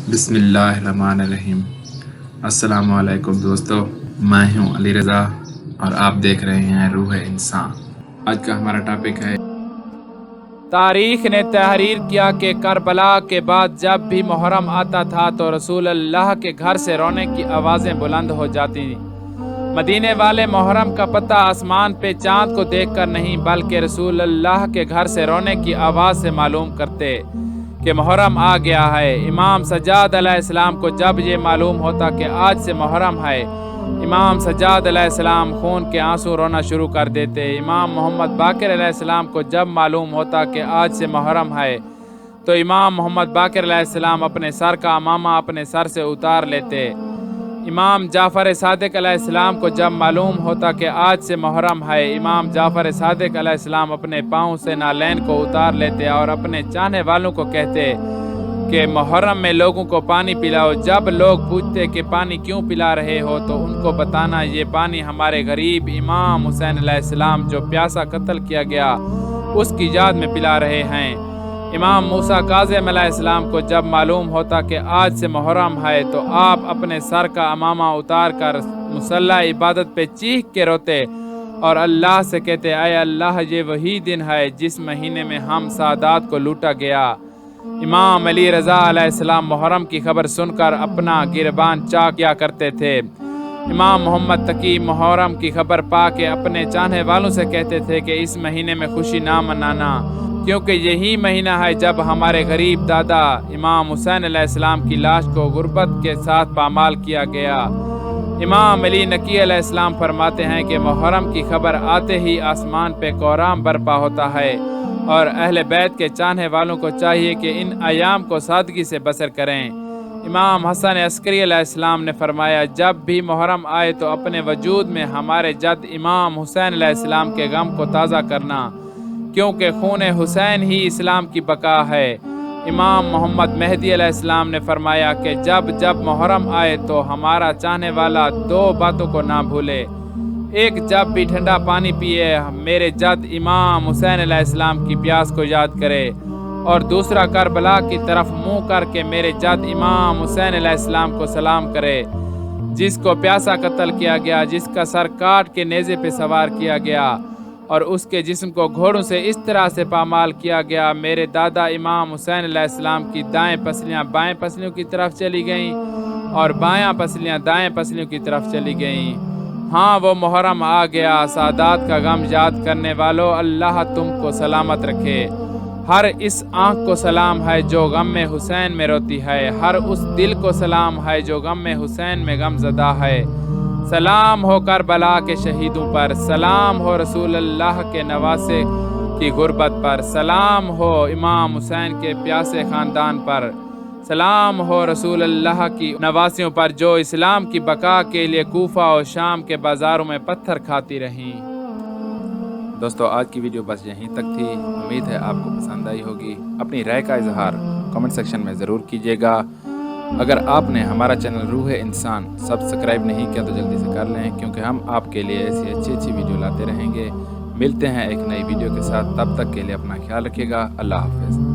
بسم اللہ الرحمن الرحیم۔ السلام علیکم دوستو، میں ہوں علی رضا اور آپ دیکھ رہے ہیں روح انسان۔ آج کا ہمارا ٹاپک ہے تاریخ نے تحریر کیا کہ کربلا کے بعد جب بھی محرم آتا تھا تو رسول اللہ کے گھر سے رونے کی آوازیں بلند ہو جاتی۔ مدینے والے محرم کا پتہ آسمان پہ چاند کو دیکھ کر نہیں بلکہ رسول اللہ کے گھر سے رونے کی آواز سے معلوم کرتے کہ محرم آ گیا ہے۔ امام سجاد علیہ السلام کو جب یہ معلوم ہوتا کہ آج سے محرم ہے، امام سجاد علیہ السلام خون کے آنسو رونا شروع کر دیتے۔ امام محمد باقر علیہ السلام کو جب معلوم ہوتا کہ آج سے محرم ہے تو امام محمد باقر علیہ السلام اپنے سر کا عمامہ اپنے سر سے اتار لیتے۔ امام جعفر صادق علیہ السلام کو جب معلوم ہوتا کہ آج سے محرم ہے، امام جعفر صادق علیہ السلام اپنے پاؤں سے نالین کو اتار لیتے اور اپنے چاہنے والوں کو کہتے کہ محرم میں لوگوں کو پانی پلاؤ۔ جب لوگ پوچھتے کہ پانی کیوں پلا رہے ہو تو ان کو بتانا یہ پانی ہمارے غریب امام حسین علیہ السلام جو پیاسا قتل کیا گیا اس کی یاد میں پلا رہے ہیں۔ امام موسیٰ کاظم علیہ السلام کو جب معلوم ہوتا کہ آج سے محرم ہے تو آپ اپنے سر کا عمامہ اتار کر مصلی عبادت پہ چیخ کے روتے اور اللہ سے کہتے، اے اللہ یہ وہی دن ہے جس مہینے میں ہم سادات کو لوٹا گیا۔ امام علی رضا علیہ السلام محرم کی خبر سن کر اپنا گریبان چاک کیا کرتے تھے۔ امام محمد تقی محرم کی خبر پا کے اپنے چاہنے والوں سے کہتے تھے کہ اس مہینے میں خوشی نہ منانا، کیونکہ یہی مہینہ ہے جب ہمارے غریب دادا امام حسین علیہ السلام کی لاش کو غربت کے ساتھ پامال کیا گیا۔ امام علی نقی علیہ السلام فرماتے ہیں کہ محرم کی خبر آتے ہی آسمان پہ کوہرام برپا ہوتا ہے اور اہل بیت کے چاہنے والوں کو چاہیے کہ ان ایام کو سادگی سے بسر کریں۔ امام حسن عسکری علیہ السلام نے فرمایا، جب بھی محرم آئے تو اپنے وجود میں ہمارے جد امام حسین علیہ السلام کے غم کو تازہ کرنا، کیونکہ خون حسین ہی اسلام کی بقا ہے۔ امام محمد مہدی علیہ السلام نے فرمایا کہ جب جب محرم آئے تو ہمارا چاہنے والا دو باتوں کو نہ بھولے، ایک جب بھی ٹھنڈا پانی پیے میرے جد امام حسین علیہ السلام کی پیاس کو یاد کرے، اور دوسرا کربلا کی طرف منہ کر کے میرے جد امام حسین علیہ السلام کو سلام کرے، جس کو پیاسا قتل کیا گیا، جس کا سر کاٹ کے نیزے پہ سوار کیا گیا اور اس کے جسم کو گھوڑوں سے اس طرح سے پامال کیا گیا۔ میرے دادا امام حسین علیہ السلام کی دائیں پسلیاں بائیں پسلیوں کی طرف چلی گئیں اور بائیں پسلیاں دائیں پسلیوں کی طرف چلی گئیں۔ ہاں وہ محرم آ گیا۔ سادات کا غم یاد کرنے والوں، اللہ تم کو سلامت رکھے۔ ہر اس آنکھ کو سلام ہے جو غم میں حسین میں روتی ہے، ہر اس دل کو سلام ہے جو غم میں حسین میں غم زدہ ہے۔ سلام ہو کربلا کے شہیدوں پر، سلام ہو رسول اللہ کے نواسے کی غربت پر، سلام ہو امام حسین کے پیاسے خاندان پر، سلام ہو رسول اللہ کی نواسیوں پر جو اسلام کی بقا کے لیے کوفہ اور شام کے بازاروں میں پتھر کھاتی رہیں۔ دوستو آج کی ویڈیو بس یہیں تک تھی، امید ہے آپ کو پسند آئی ہوگی۔ اپنی رائے کا اظہار کمنٹ سیکشن میں ضرور کیجیے گا۔ اگر آپ نے ہمارا چینل روح انسان سبسکرائب نہیں کیا تو جلدی سے کر لیں، کیونکہ ہم آپ کے لیے ایسی اچھی ویڈیو لاتے رہیں گے۔ ملتے ہیں ایک نئی ویڈیو کے ساتھ، تب تک کے لیے اپنا خیال رکھیے گا۔ اللہ حافظ۔